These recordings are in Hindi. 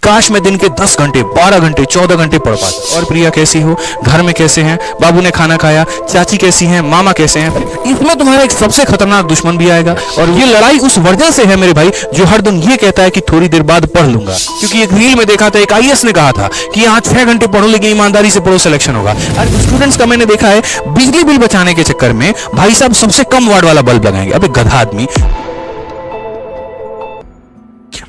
काश मैं दिन के 10 घंटे 12 घंटे 14 घंटे पढ़ पाता। और प्रिया कैसी हो, घर में कैसे हैं, बाबू ने खाना खाया, चाची कैसी हैं, मामा कैसे हैं। इसमें तुम्हारा एक सबसे खतरनाक दुश्मन भी आएगा, और ये लड़ाई उस वर्जन से है मेरे भाई जो हर दिन ये कहता है कि थोड़ी देर बाद पढ़ लूंगा। क्योंकि एक रील में देखा था, एक आईएएस ने कहा था कि यहाँ 6 घंटे पढ़ो लेकिन ईमानदारी से पढ़ो, सिलेक्शन होगा। और स्टूडेंट्स का मैंने देखा है बिजली बिल बचाने के चक्कर में भाई साहब सबसे कम वाट वाला बल्ब लगाएंगे। अबे गधा आदमी।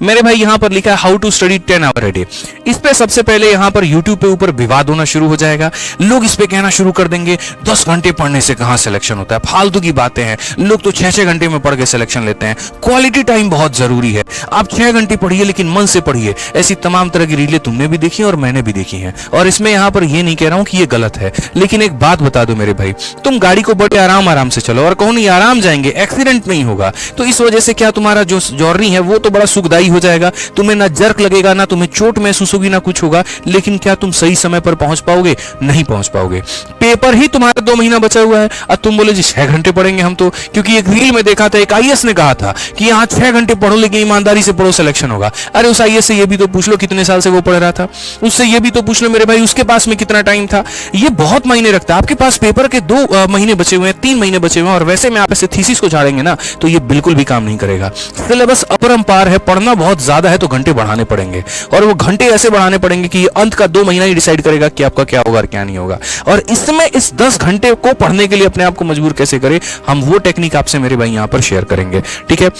मेरे भाई यहां पर लिखा है how to study 10 hour day. इस पे सबसे पहले यहां पर YouTube पे ऊपर विवाद होना शुरू हो जाएगा। लोग इस पे कहना शुरू कर देंगे 10 घंटे पढ़ने से कहां सिलेक्शन होता है, फालतू की बातें हैं। लोग तो 6-6 घंटे में पढ़ के सिलेक्शन लेते हैं। क्वालिटी टाइम बहुत जरूरी है। आप 6 घंटे पढ़िए लेकिन मन से पढ़िए। ऐसी तमाम तरह की रीलें तुमने भी देखी और मैंने भी देखी है। और इसमें यहां पर यह नहीं कह रहा हूं कि यह गलत है, लेकिन एक बात बता दो मेरे भाई, तुम गाड़ी को बड़े आराम से चलो और कहो नहीं आराम जाएंगे, एक्सीडेंट नहीं होगा, तो इस वजह से क्या तुम्हारा जो जर्नी है वो तो बड़ा सुखदायी हो जाएगा। तुम्हें ना जर्क लगेगा, ना तुम्हें चोट महसूस होगी, ना कुछ होगा। लेकिन क्या तुम सही समय पर पहुंच पाओगे? नहीं पहुंच पाओगे। पेपर ही तुम्हारा 2 महीना बचा हुआ है, अब तुम बोले जी 6 घंटे पढ़ेंगे हम तो। क्योंकि एक रील में देखा था, एक आईएएस ने कहा था कि यहाँ 6 घंटे पढ़ो लेकिन ईमानदारी से पढ़ो, सिलेक्शन होगा। अरे उस आईएएस से ये भी तो पूछ लो कितने साल से वो पढ़ रहा था। उससे ये भी तो पूछ लो मेरे भाई उसके पास में कितना टाइम था। ये बहुत मायने रखता है। आपके पास पेपर के 2 महीने बचे हुए हैं, 3 महीने बचे हुए हैं, और वैसे में आप ऐसे थीसिस को झाड़ेंगे ना तो ये बिल्कुल भी काम नहीं करेगा। सिलेबस अपरंपार है, पढ़ना बहुत ज्यादा है तो घंटे बढ़ाने पड़ेंगे, और वो घंटे ऐसे बढ़ाने पड़ेंगे कि अंत का 2 महीना ही डिसाइड करेगा कि आपका क्या होगा और क्या नहीं होगा। और इसमें इस 10 घंटे को पढ़ने के लिए अपने आप को मजबूर कैसे करें, हम वो टेक्निक आपसे मेरे भाई यहां पर शेयर करेंगे। ठीक है,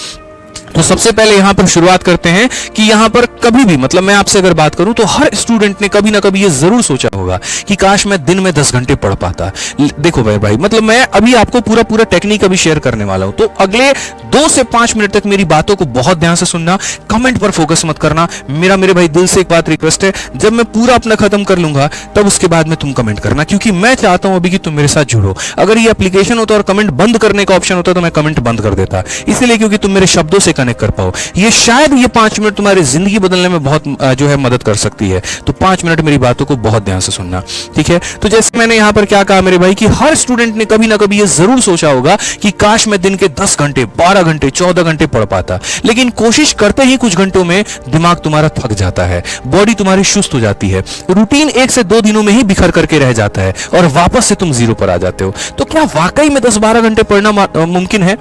तो सबसे पहले यहां पर शुरुआत करते हैं कि यहां पर कभी भी, मतलब मैं आपसे अगर बात करूं तो हर स्टूडेंट ने कभी ना कभी ये जरूर सोचा होगा कि काश मैं दिन में 10 घंटे पढ़ पाता। देखो भाई, मतलब मैं अभी आपको पूरा टेक्निक अभी शेयर करने वाला हूं, तो अगले 2 से 5 मिनट तक मेरी बातों को बहुत ध्यान से सुनना, कमेंट पर फोकस मत करना। मेरे भाई दिल से एक बात रिक्वेस्ट है, जब मैं पूरा अपना खत्म कर लूंगा तब उसके बाद में तुम कमेंट करना, क्योंकि मैं चाहता हूं अभी कि तुम मेरे साथ जुड़ो। अगर ये एप्लीकेशन होता और कमेंट बंद करने का ऑप्शन होता तो मैं कमेंट बंद कर देता, इसलिए क्योंकि तुम मेरे शब्दों से कनेक्ट कर पाओ। ये शायद ये 5 मिनट तुम्हारी जिंदगी बदलने में बहुत जो है मदद कर सकती है। तो 5 मिनट मेरी बातों को बहुत ध्यान से सुनना। ठीक है, तो जैसे मैंने यहां पर क्या कहा मेरे भाई कि हर स्टूडेंट ने कभी ना कभी ये जरूर सोचा होगा कि काश मैं दिन के 10 घंटे 12 घंटे 14 घंटे पढ़ पाता। लेकिन कोशिश करते ही कुछ घंटों में दिमाग तुम्हारा थक जाता है, बॉडी तुम्हारी सुस्त हो जाती है, रूटीन 1 से 2 दिनों में ही बिखर करके रह जाता है और वापस से तुम जीरो पर आ जाते हो। तो क्या वाकई में 10-12 घंटे पढ़ना मुमकिन है?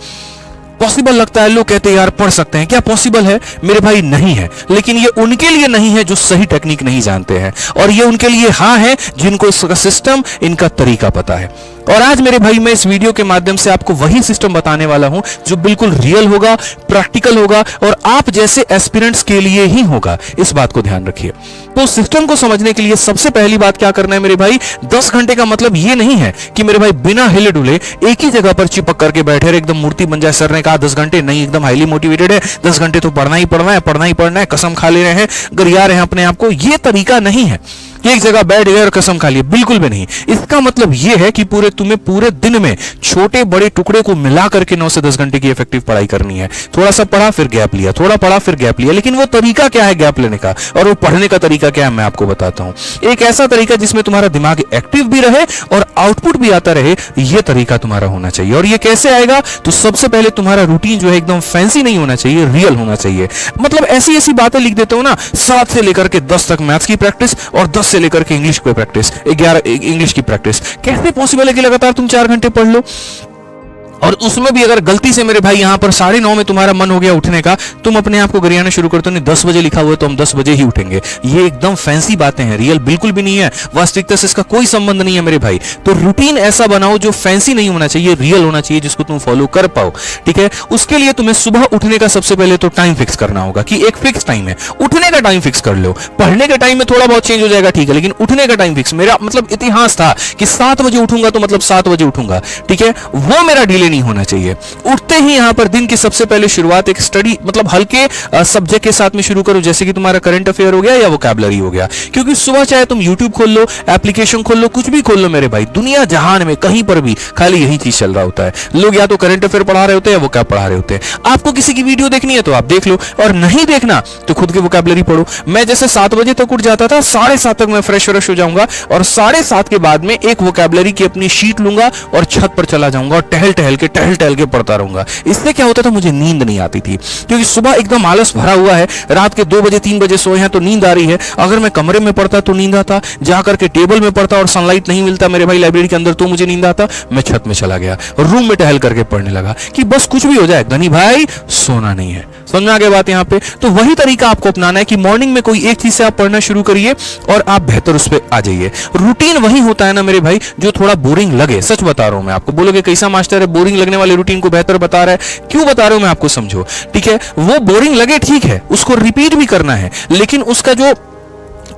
पॉसिबल लगता है। लोग कहते हैं यार पढ़ सकते हैं, क्या पॉसिबल है? मेरे भाई नहीं है। लेकिन ये उनके लिए नहीं है जो सही टेक्निक नहीं जानते हैं, और ये उनके लिए हाँ है जिनको इसका सिस्टम, इनका तरीका पता है। और आज मेरे भाई मैं इस वीडियो के माध्यम से आपको वही सिस्टम बताने वाला हूं जो बिल्कुल रियल होगा, प्रैक्टिकल होगा और आप जैसे एस्पिरेंट्स के लिए ही होगा। इस बात को ध्यान रखिए। तो सिस्टम को समझने के लिए सबसे पहली बात क्या करना है मेरे भाई, 10 घंटे का मतलब ये नहीं है कि मेरे भाई बिना हिले डुले एक ही जगह पर चिपक करके बैठे रहे, एकदम मूर्ति बन जाए। सर ने कहा 10 घंटे नहीं, एकदम हाईली मोटिवेटेड है, 10 घंटे तो पढ़ना ही पढ़ना है, पढ़ना ही पढ़ना है, कसम खा ले रहे हैं, गरिया रहे हैं अपने आप को। ये तरीका नहीं है एक जगह बैठ गए और कसम खा लिए, बिल्कुल भी नहीं। इसका मतलब यह है कि तुम्हें पूरे दिन में छोटे बड़े टुकड़े को मिला करके 9 से 10 घंटे की इफेक्टिव पढ़ाई करनी है। थोड़ा सा पढ़ा फिर गैप लिया, थोड़ा पढ़ा फिर गैप लिया। लेकिन वो तरीका क्या है गैप लेने का, और वो पढ़ने का तरीका क्या है, मैं आपको बताता हूं। एक ऐसा तरीका जिसमें तुम्हारा दिमाग एक्टिव भी रहे और आउटपुट भी आता रहे, यह तरीका तुम्हारा होना चाहिए। और ये कैसे आएगा? तो सबसे पहले तुम्हारा रूटीन जो है एकदम फैंसी नहीं होना चाहिए, रियल होना चाहिए। मतलब ऐसी ऐसी बातें लिख देते हो ना, 7 से लेकर के 10 तक मैथ्स की प्रैक्टिस और 10 से लेकर के इंग्लिश की प्रैक्टिस, 11 इंग्लिश की प्रैक्टिस। कैसे पॉसिबल है कि लगातार तुम 4 घंटे पढ़ लो? और उसमें भी अगर गलती से मेरे भाई यहां पर 9:30 में तुम्हारा मन हो गया उठने का, तुम अपने आप को गरियाना शुरू करते हो, नहीं 10 बजे लिखा हुआ है तो हम 10 बजे ही उठेंगे। ये एकदम फैंसी बातें हैं, रियल बिल्कुल भी नहीं है, वास्तविकता से इसका कोई संबंध नहीं है मेरे भाई। तो रूटीन ऐसा बनाओ जो फैंसी नहीं होना चाहिए, रियल होना चाहिए, जिसको तुम फॉलो कर पाओ। ठीक है, उसके लिए तुम्हें सुबह उठने का सबसे पहले तो टाइम फिक्स करना होगा कि एक फिक्स टाइम है, उठने का टाइम फिक्स कर लो। पढ़ने के टाइम में थोड़ा बहुत चेंज हो जाएगा, ठीक है, लेकिन उठने का टाइम फिक्स। मेरा मतलब इतिहास था कि 7 बजे उठूंगा तो मतलब 7 बजे उठूंगा, ठीक है, वो मेरा डिले नहीं होना चाहिए। उठते ही यहां पर दिन की सबसे पहले शुरुआत एक स्टडी, मतलब हल्के सब्जेक्ट के साथ में शुरू करो, जैसे कि तुम्हारा करंट अफेयर हो गया या वोकैबुलरी हो गया। क्योंकि सुबह चाहे तुम YouTube खोल लो, एप्लीकेशन खोल लो, कुछ भी खोल लो मेरे भाई, दुनिया जहान में कहीं पर भी खाली यही चीज चल रहा होता है। लोग या तो करंट अफेयर पढ़ा रहे होते हैं या वोकैब पढ़ा रहे होते हैं। आपको किसी की वीडियो देखनी है तो आप देख लो, और नहीं देखना तो खुद की वोकैबुलरी पढ़ो। मैं जैसे 7 बजे तक उठ जाता था, 7:30 तक मैं फ्रेश हो जाऊंगा और 7:30 के बाद में एक वोकैबुलरी की अपनी शीट लूंगा और छत पर चला जाऊंगा और टहल टहल टहल के पढ़ता रहूंगा। इससे क्या होता था, मुझे नींद नहीं आती थी, क्योंकि सुबह एकदम आलस भरा हुआ है, रात के 2 बजे 3 बजे सोए हैं तो नींद आ रही है। अगर मैं कमरे में पढ़ता तो नींद आता, जाकर के टेबल में पढ़ता और सनलाइट नहीं मिलता मेरे भाई लाइब्रेरी के अंदर तो मुझे नींद आता। मैं छत में चला गया, रूम में टहल करके पढ़ने लगा कि बस कुछ भी हो जाए गनी भाई सोना नहीं है। समझ में आ गया बात यहाँ पे? तो वही तरीका आपको अपनाना है कि मॉर्निंग में कोई एक चीज से आप पढ़ना शुरू करिए और आप बेहतर उस पर आ जाइए। रूटीन वही होता है ना मेरे भाई जो थोड़ा बोरिंग लगे, सच बता रहा हूं मैं आपको। बोलोगे कैसा मास्टर है, बोरिंग लगने वाले रूटीन को बेहतर बता रहा है, क्यों बता रहा हूं मैं आपको, समझो। ठीक है, वो बोरिंग लगे ठीक है, उसको रिपीट भी करना है, लेकिन उसका जो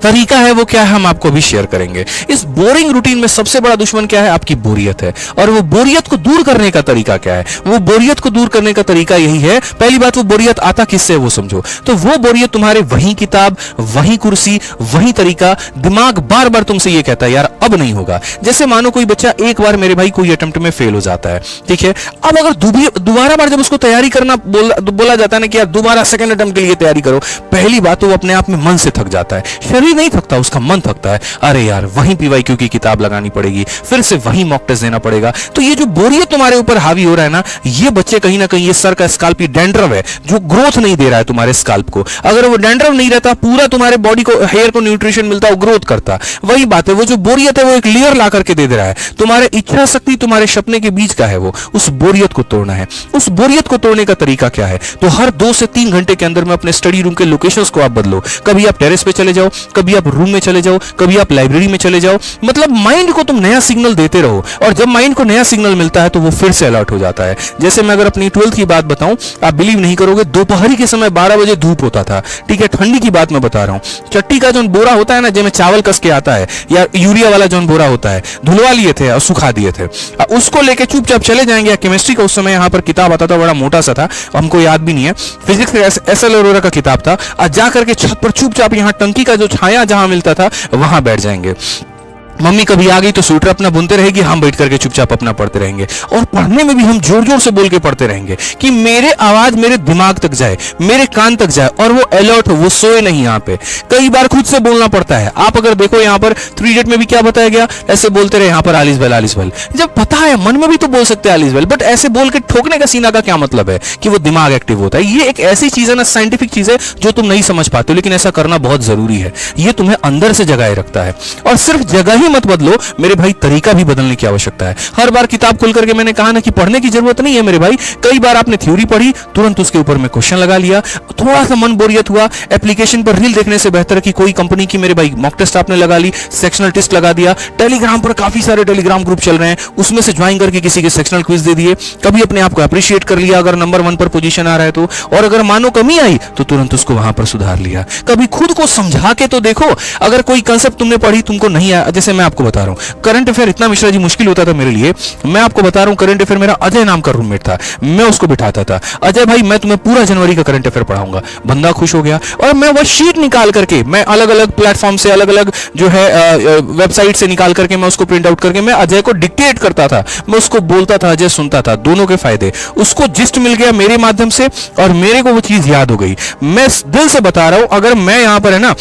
तरीका है वो क्या है हम आपको भी शेयर करेंगे। इस बोरिंग रूटीन में सबसे बड़ा दुश्मन क्या है, आपकी बोरियत है। और वो बोरियत को दूर करने का तरीका क्या है, वो बोरियत को दूर करने का तरीका यही है, पहली बात वो बोरियत आता किससे वो समझो। तो वो बोरियत तुम्हारे वही किताब, वही कुर्सी, वही तरीका, दिमाग बार बार तुमसे ये कहता है यार अब नहीं होगा। जैसे मानो कोई बच्चा एक बार मेरे भाई कोई अटेम्प्ट में फेल हो जाता है, ठीक है, अब अगर दोबारा बार जब उसको तैयारी करना बोला जाता है ना कि यार दोबारा सेकंड अटेम्प्ट के लिए तैयारी करो, पहली बात तो वो अपने आप में मन से थक जाता है, शरीर नहीं थकता, उसका मन थकता है। अरे यार वहीं पीवाईक्यू की किताब लगानी पड़ेगी, फिर से वहीं मॉक टेस्ट देना पड़ेगा। तो ये जो बोरियत तुम्हारे ऊपर हावी हो रहा है ना, ये बच्चे कहीं ना कहीं ये सर का स्काल्प डैंड्रफ है जो ग्रोथ नहीं दे रहा है तुम्हारे स्काल्प को। अगर वो डैंड्रफ नहीं रहता, पूरा तुम्हारे बॉडी को, हेयर को न्यूट्रिशन मिलता, वो ग्रोथ करता। वही बात है, वो जो बोरियत है वो एक लेयर ला करके दे रहा है। तुम्हारे इच्छा शक्ति तुम्हारे सपने के बीच का है वो, उस बोरियत को तोड़ना है। उस बोरियत को तोड़ने का तरीका क्या है, तो हर 2 से 3 घंटे के अंदर में अपने स्टडी रूम के लोकेशंस को आप बदलो। कभी आप टेरेस पे चले जाओ, कभी आप रूम में चले जाओ, कभी आप लाइब्रेरी में चले जाओ। मतलब माइंड को तुम नया सिग्नल देते रहो, और जब माइंड को नया सिग्नल मिलता है तो वो फिर से अलर्ट हो जाता है। जैसे मैं अगर अपनी 12th की बात बताऊं, आप बिलीव नहीं करोगे, दोपहरी के समय 12 बजे धूप होता था, ठीक है, ठंडी की बात मैं बता रहा हूं। चट्टी का जो बोरा होता है ना, जिसमें चावल कस के आता है, या यूरिया वाला जो बोरा होता है, धुलवा लिए थे और सुखा दिए थे, उसको लेके चुपचाप चले जाएंगे। केमिस्ट्री का उस समय यहाँ पर किताब आता था, बड़ा मोटा सा था, हमको याद भी नहीं है, फिजिक्स SL अरोरा का किताब था। आज जाकर के छत पर चुपचाप यहाँ टंकी का जो छाया जहां मिलता था वहां बैठ जाएंगे। मम्मी कभी आ गई तो स्वेटर अपना बुनते रहेगी, हम बैठ करके चुपचाप अपना पढ़ते रहेंगे। और पढ़ने में भी हम जोर जोर से बोल के पढ़ते रहेंगे कि मेरे आवाज मेरे दिमाग तक जाए, मेरे कान तक जाए, और वो अलर्ट हो, वो सोए नहीं। यहाँ पे कई बार खुद से बोलना पड़ता है। आप अगर देखो यहाँ पर 3 इडियट में भी क्या बताया गया, ऐसे बोलते रहे यहाँ पर आलिस बेल आलिस बेल। जब पता है मन में भी तो बोल सकते हैं आलिस बेल, बट ऐसे बोल के ठोकने का सीना का क्या मतलब है कि वो दिमाग एक्टिव होता है। ये एक ऐसी चीज है ना, साइंटिफिक चीज है जो तुम नहीं समझ पाते हो, लेकिन ऐसा करना बहुत जरूरी है। ये तुम्हें अंदर से जगाए रखता है। और सिर्फ जगह ही मत बदलो मेरे भाई, तरीका भी बदलने की आवश्यकता है। हर बार किताब खोल करके मैंने कहा ना कि पढ़ने की जरूरत नहीं है मेरे भाई। कई बार आपने थ्योरी पढ़ी, तुरंत उसके ऊपर में क्वेश्चन लगा लिया, थोड़ा सा मन बोरियत हुआ, एप्लीकेशन पर रील देखने से बेहतर है कि कोई कंपनी की मेरे भाई मॉक टेस्ट आपने लगा ली, सेक्शनल टेस्ट लगा दिया। टेलीग्राम पर काफी सारे टेलीग्राम ग्रुप चल रहे हैं, उसमें से ज्वाइन करके किसी के सेक्शनल क्विज दे दिए। कभी अपने आप को अप्रिशिएट कर लिया अगर नंबर 1 पर पोजीशन आ रहा है तो, और अगर मानो कमी आई तो तुरंत उसको वहां पर सुधार लिया। कभी खुद को समझा के तो देखो, अगर कोई कंसेप्ट तुमने पढ़ी तुमको नहीं आया, जैसे मैं आपको बता रहा हूं करंट अफेयर इतना मिश्रा जी मुश्किल होता था मेरे लिए। मैं आपको बता रहा हूं, करंट अफेयर मेरा अजय नाम का रूममेट था, मैं उसको बिठाता था, अजय भाई मैं तुम्हें पूरा जनवरी का करंट अफेयर पढ़ाऊंगा। बंदा खुश हो गया, और मैं वो शीट निकाल करके, मैं अलग अलग प्लेटफॉर्म से, अलग अलग जो है वेबसाइट से निकाल करके मैं उसको प्रिंट आउट करके मैं अजय को डिक्टेट करता था, मैं उसको बोलता था, अजय सुनता था। दोनों के फायदे, उसको जिस्ट मिल गया मेरे माध्यम से, और मेरे को वो चीज याद हो गई। मैं दिल से बता रहा हूं, अगर मैं यहां पर है ना,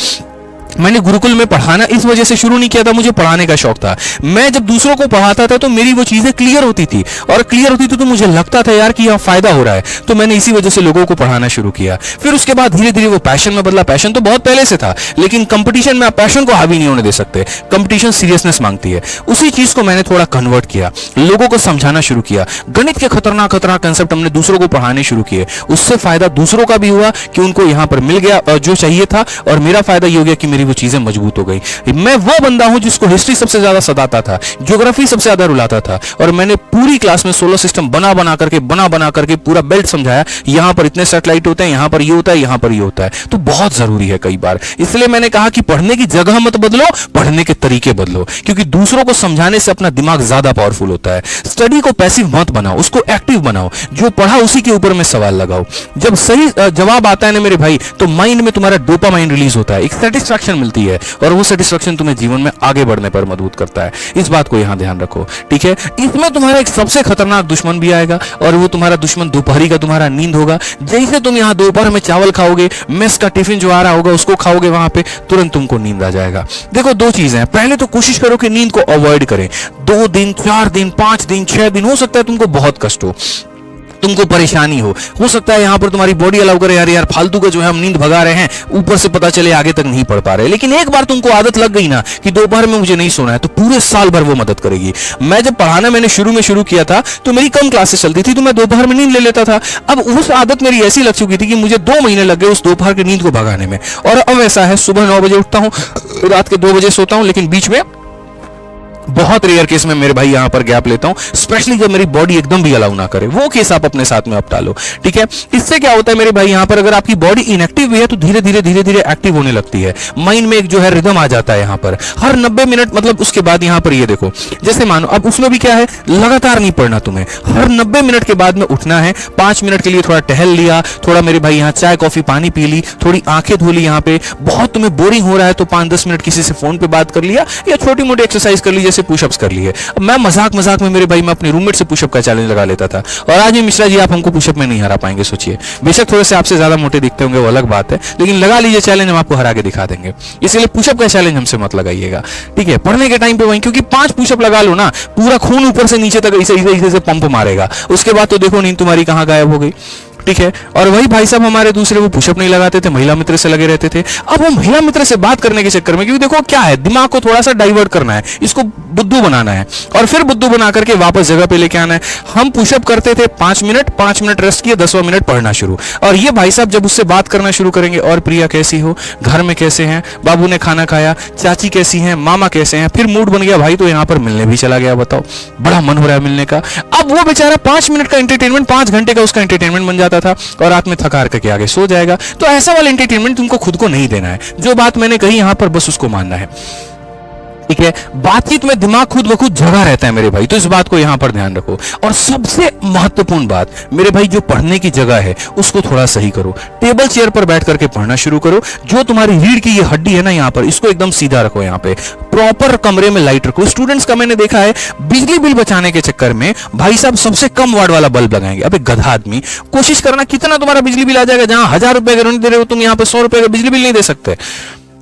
मैंने गुरुकुल में पढ़ाना इस वजह से शुरू नहीं किया था, मुझे पढ़ाने का शौक था। मैं जब दूसरों को पढ़ाता था तो मेरी वो चीजें क्लियर होती थी, और क्लियर होती थी तो मुझे लगता था यार कि यह फायदा हो रहा है, तो मैंने इसी वजह से लोगों को पढ़ाना शुरू किया। फिर उसके बाद धीरे धीरे वो पैशन में बदला। पैशन तो बहुत पहले से था, लेकिन कंपटीशन में आप पैशन को हावी नहीं होने दे सकते, कंपटीशन सीरियसनेस मांगती है। उसी चीज को मैंने थोड़ा कन्वर्ट किया, लोगों को समझाना शुरू किया। गणित के खतरनाक खतरनाक कंसेप्ट हमने दूसरों को पढ़ाने शुरू किए। उससे फायदा दूसरों का भी हुआ कि उनको यहां पर मिल गया जो चाहिए था, और मेरा फायदा ये हो गया कि मेरी वो चीजें मजबूत हो गई। मैं वो बंदा हूं जिसको हिस्ट्री सबसे ज्यादा सताता था, ज्योग्राफी सबसे ज्यादा रुलाता था, और मैंने पूरी क्लास में सोलर सिस्टम बना बना करके पूरा बेल्ट समझाया। यहां पर इतने सैटेलाइट होते हैं, यहां पर ये होता है, यहां पर ये होता है। तो बहुत जरूरी है कई बार, इसलिए मैंने कहा कि पढ़ने की जगह मत बदलो, पढ़ने के तरीके बदलो, क्योंकि दूसरों को समझाने से अपना दिमाग ज्यादा पावरफुल होता है। स्टडी को पैसिव मत बनाओ, उसको एक्टिव बनाओ। जो पढ़ा उसी के ऊपर में सवाल लगाओ। जब सही जवाब आता है ना मेरे भाई, तो माइंड में तुम्हारा डोपामाइन रिलीज होता है, एक सेटिस्फैक्शन सेटिस्फेक्शन मिलती है और वो सेटिस्फेक्शन तुम्हें जीवन में आगे बढ़ने पर मजबूत करता है। इस बात को यहां ध्यान रखो, ठीक है। इसमें तुम्हारा एक सबसे खतरनाक दुश्मन भी आएगा और वो तुम्हारा दुश्मन दोपहरी का तुम्हारा नींद होगा। जैसे तुम यहाँ दोपहर में चावल खाओगे, मेस का टिफिन जो आ रहा होगा उसको खाओगे, वहां पे तुरंत तुमको नींद आ जाएगा। देखो दो चीजें हैं, पहले तो कोशिश करो कि नींद को अवॉइड करें। 2 दिन, 4 दिन, 5 दिन, 6 दिन, हो सकता है तुमको बहुत कष्ट हो, तुमको परेशानी हो सकता है यहाँ पर तुम्हारी बॉडी अलाउ करे, यार फालतू का जो है हम नींद भगा रहे हैं, ऊपर से पता चले आगे तक नहीं पढ़ पा रहे। लेकिन एक बार तुमको आदत लग गई ना कि दोपहर में मुझे नहीं सोना है, तो पूरे साल भर वो मदद करेगी। मैं जब पढ़ाना मैंने शुरू किया था तो मेरी कम क्लासेस चलती थी, तो मैं दोपहर में नींद ले लेता था। अब उस आदत मेरी ऐसी लग चुकी थी कि मुझे 2 महीने लग गए उस दोपहर की नींद को भगाने में। और अब ऐसा है, सुबह 9 बजे उठता हूँ, रात के 2 बजे सोता हूँ, लेकिन बीच में बहुत रेयर केस में मेरे भाई यहां पर गैप लेता हूं, स्पेशली जब मेरी बॉडी एकदम भी अलाउ ना करे। वो केस आप अपने साथ में अपना लो, ठीक है। इससे क्या होता है मेरे भाई, यहां पर अगर आपकी बॉडी इनएक्टिव भी है तो धीरे धीरे एक्टिव होने लगती है। माइंड में एक जो है रिदम आ जाता है यहां पर हर 90 मिनट, मतलब उसके बाद यहां पर ये देखो, जैसे मानो अब उसमें भी क्या है, लगातार नहीं पढ़ना तुम्हें, हर 90 मिनट के बाद में उठना है। 5 मिनट के लिए थोड़ा टहल लिया, थोड़ा मेरे भाई यहां चाय कॉफी पानी पी ली, थोड़ी आंखें धो ली। यहां पे बहुत तुम्हें बोरिंग हो रहा है तो 5-10 मिनट किसी से फोन पे बात कर लिया या छोटी मोटी एक्सरसाइज कर ली, जैसे पुशअप्स कर लिए। मैं मजाक में मेरे भाई मैं अपने रूममेट से पुशअप का चैलेंज लगा लेता था, और आज भी मिश्रा जी आप हमको पुशअप में नहीं हरा पाएंगे। सोचिए, बेशक थोड़े से आपसे ज्यादा मोटे दिखते होंगे वो अलग बात है, लेकिन लगा लीजिए चैलेंज, हम आपको हरा के दिखा देंगे। इसलिए पुशअप का चैलेंज हमसे मत लगाइएगा, ठीक है। पढ़ने के टाइम पे वहीं, क्योंकि 5 पुशअप लगा लो ना, पूरा खून ऊपर से नीचे तक ऐसे पंप मारेगा, उसके बाद तो देखो नींद तुम्हारी कहां गायब हो गई, ठीक है। और वही भाई साहब हमारे दूसरे वो पुशअप नहीं लगाते थे, महिला मित्र से लगे रहते थे। अब वो महिला मित्र से बात करने के चक्कर में, क्योंकि देखो क्या है, दिमाग को थोड़ा सा डाइवर्ट करना है, इसको बुद्धू बनाना है और फिर बुद्धू बना करके वापस जगह पे लेके आना है। हम पुशअप करते थे 5 मिनट रेस्ट किए, 10वां मिनट पढ़ना शुरू। और ये भाई साहब जब उससे बात करना शुरू करेंगे, और प्रिया कैसी हो, घर में कैसे हैं, बाबू ने खाना खाया, चाची कैसी हैं, मामा कैसे हैं, फिर मूड बन गया भाई तो यहाँ पर मिलने भी चला गया। बताओ, बड़ा मन हो रहा है मिलने का। अब वो बेचारा 5 मिनट का एंटरटेनमेंट 5 घंटे का उसका एंटरटेनमेंट बन जाता था, और रात में थका करके आगे सो जाएगा। तो ऐसा वाला एंटरटेनमेंट तुमको खुद को नहीं देना है। जो बात मैंने कही यहां पर बस उसको मानना है, ठीक है। बातचीत में दिमाग खुद ब खुद जगा रहता है मेरे भाई, तो इस बात को यहां पर ध्यान रखो। और सबसे महत्वपूर्ण बात मेरे भाई, जो पढ़ने की जगह है उसको थोड़ा सही करो। टेबल चेयर पर बैठ करके पढ़ना शुरू करो। जो तुम्हारी रीढ़ की ये हड्डी है ना यहां पर, इसको एकदम सीधा रखो। यहां पे प्रॉपर कमरे में लाइट रखो। स्टूडेंट्स का मैंने देखा है बिजली बिल बचाने के चक्कर में भाई साहब सबसे कम वाट वाला बल्ब लगाएंगे। अबे गधा आदमी, कोशिश करना कितना तुम्हारा बिजली बिल आ जाएगा। जहां 1000 रुपए का दे रहे हो तुम, यहां पर 100 रुपए का बिजली बिल नहीं दे सकते।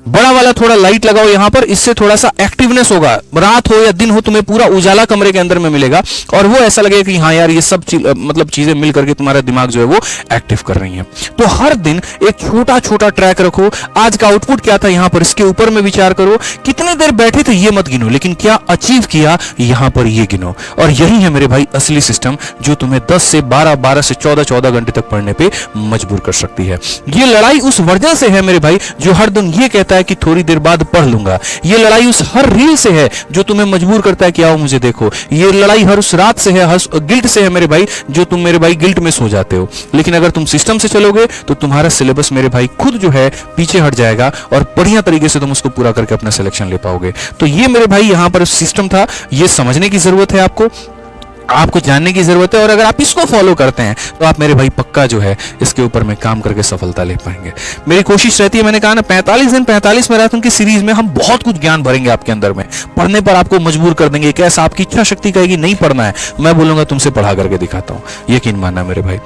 बड़ा वाला थोड़ा लाइट लगाओ यहां पर, इससे थोड़ा सा एक्टिवनेस होगा। रात हो या दिन हो, तुम्हें पूरा उजाला कमरे के अंदर में मिलेगा, और वो ऐसा लगेगा कि हाँ यार ये सब मतलब चीजें मिल करके तुम्हारा दिमाग जो है वो एक्टिव कर रही हैं। तो हर दिन एक छोटा छोटा ट्रैक रखो। आज का आउटपुट क्या था यहाँ पर, इसके ऊपर में विचार करो। कितने देर बैठे थे ये मत गिनो, लेकिन क्या अचीव किया यहां पर ये गिनो। और यही है मेरे भाई असली सिस्टम, जो तुम्हें 10 से 12, 12 से 14 घंटे तक पढ़ने पे मजबूर कर सकती है। ये लड़ाई उस वर्जन से है मेरे भाई जो हर दिन ये कहता है कि थोड़ी देर बाद पढ़ लूंगा। ये लड़ाई उस हर रील से है जो तुम्हें मजबूर करता है कि आओ मुझे देखो। ये लड़ाई हर उस रात से है, हर गिल्ट से है मेरे भाई, जो तुम मेरे भाई गिल्ट में सो जाते हो। लेकिन अगर तुम सिस्टम से चलोगे तो तुम्हारा सिलेबस मेरे भाई खुद जो है पीछे हट जाएगा, और बढ़िया तरीके से तुम उसको पूरा करके अपना सिलेक्शन ले पाओगे। तो ये मेरे भाई यहां पर सिस्टम था, ये समझने की जरूरत है आपको जानने की जरूरत है। और अगर आप इसको फॉलो करते हैं तो आप मेरे भाई पक्का जो है इसके ऊपर में काम करके सफलता ले पाएंगे। मेरी कोशिश रहती है, मैंने कहा ना 45 दिन 45 मैराथन की सीरीज में हम बहुत कुछ ज्ञान भरेंगे आपके अंदर में। पढ़ने पर आपको मजबूर कर देंगे। कैसा आपकी इच्छा शक्ति कहेगी नहीं पढ़ना है, मैं बोलूंगा तुमसे पढ़ा करके दिखाता हूं। यकीन मानना मेरे भाई,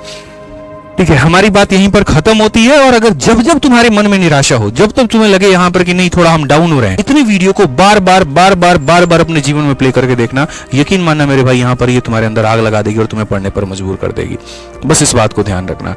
ठीक है। हमारी बात यहीं पर खत्म होती है। और अगर जब जब तुम्हारे मन में निराशा हो, जब तक तुम्हें लगे यहां पर कि नहीं थोड़ा हम डाउन हो रहे हैं, इतनी वीडियो को बार बार अपने जीवन में प्ले करके देखना। यकीन मानना मेरे भाई, यहां पर ये तुम्हारे अंदर आग लगा देगी और तुम्हें पढ़ने पर मजबूर कर देगी। बस इस बात को ध्यान रखना।